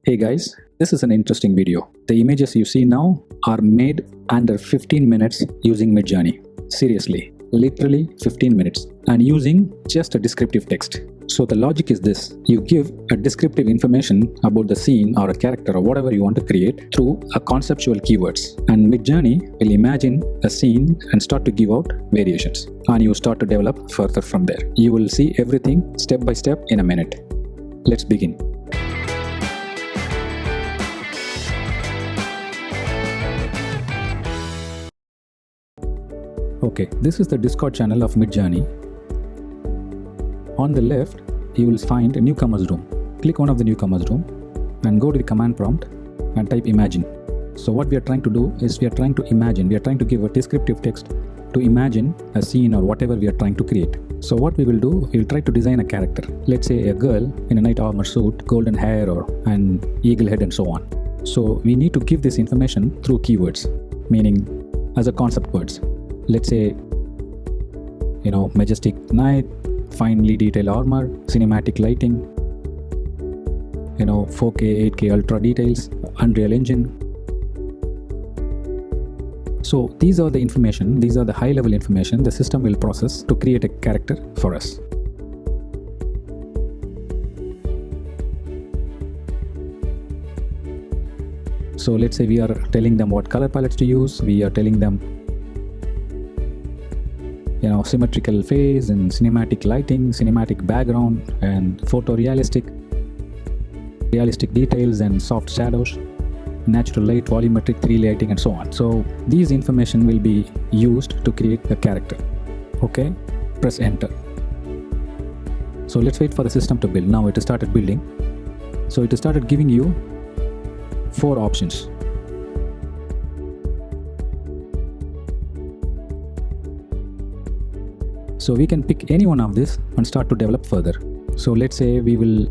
Hey guys, this is an interesting video. The images you see now are made under 15 minutes using Midjourney. Seriously, literally 15 minutes, and using just a descriptive text. So the logic is this: you give a descriptive information about the scene or a character or whatever you want to create through a conceptual keywords, and Midjourney will imagine a scene and start to give out variations, and you start to develop further from there. You will see everything step by step in a minute. Let's begin. Okay, this is the Discord channel of Midjourney. On the left, you will find a newcomer's room. Click one of the newcomer's room and go to the command prompt and type imagine. So what we are trying to do is we are trying to give a descriptive text to imagine a scene or whatever we are trying to create. So what we will do, we will try to design a character. Let's say a girl in a knight armor suit, golden hair or an eagle head and so on. So we need to give this information through keywords, meaning as a concept words. Let's say, majestic knight, finely detailed armor, cinematic lighting, 4K, 8K ultra details, Unreal Engine. So these are the information, these are the high level information the system will process to create a character for us. So let's say we are telling them what color palettes to use, we are telling them symmetrical face and cinematic lighting, cinematic background and photorealistic details and soft shadows, natural light, volumetric 3D lighting and so on. So these information will be used to create a character. Okay, press enter. So let's wait for the system to build. Now it has started building. So it has started giving you 4 options. So we can pick any one of this and start to develop further. So let's say we will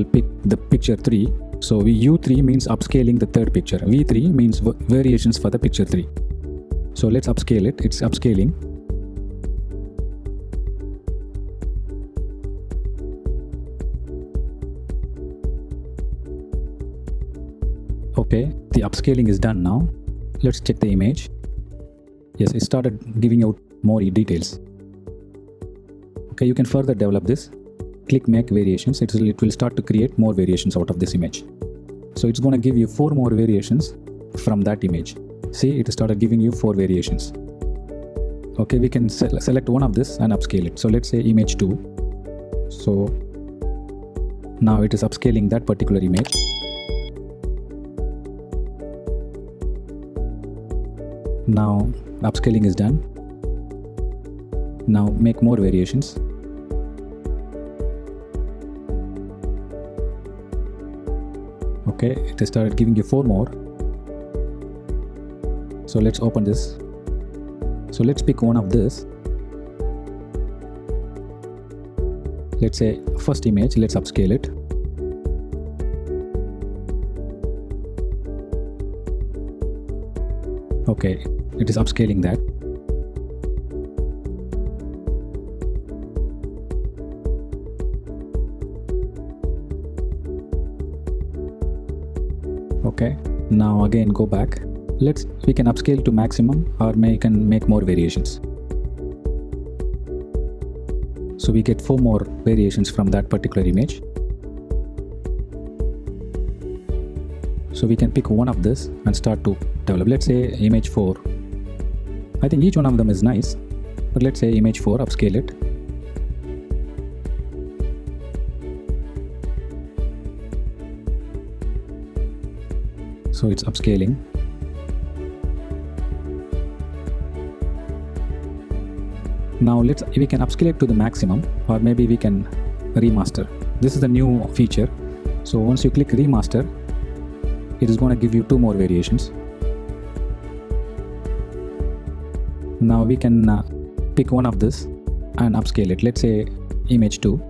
pick the picture 3. So U3 means upscaling the third picture. V3 means variations for the picture 3. So let's upscale it. It's upscaling. Okay, the upscaling is done now. Let's check the image. Yes, it started giving out more details. Okay, you can further develop this. Click make variations. It will start to create more variations out of this image. So it's going to give you 4 more variations from that image. See, it started giving you 4 variations. Okay, we can select one of this and upscale it. So let's say image 2. So now it is upscaling that particular image. Now upscaling is done. Now make more variations. Okay, it has started giving you 4 more. So let's open this. So let's pick one of this. Let's say first image, let's upscale it. Okay, it is upscaling that. Okay, now again go back. We can upscale to maximum or we can make more variations. So we get 4 more variations from that particular image. So we can pick one of this and start to develop. Let's say image 4. I think each one of them is nice, but let's say image 4, upscale it. So it's upscaling. Now we can upscale it to the maximum, or maybe we can remaster. This is the new feature. So once you click remaster, it is going to give you 2 more variations. Now we can pick one of this and upscale it. Let's say image 2.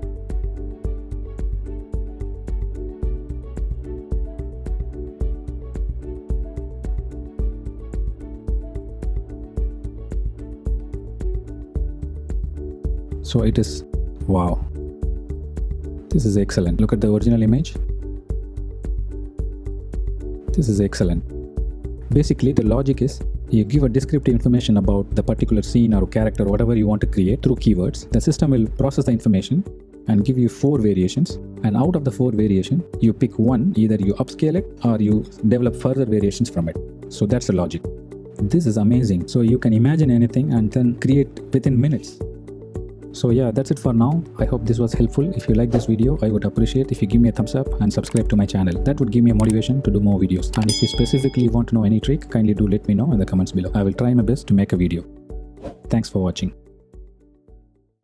So it is, wow, This is excellent. Look at the original image. This is excellent. Basically, the logic is you give a descriptive information about the particular scene or character or whatever you want to create through keywords. The system will process the information and give you 4 variations. And out of the 4 variations, you pick one. Either you upscale it or you develop further variations from it. So that's the logic. This is amazing. So you can imagine anything and then create within minutes. So yeah, that's it for now. I hope this was helpful. If you like this video, I would appreciate if you give me a thumbs up and subscribe to my channel. That would give me a motivation to do more videos. And if you specifically want to know any trick, kindly do let me know in the comments below. I will try my best to make a video. Thanks for watching.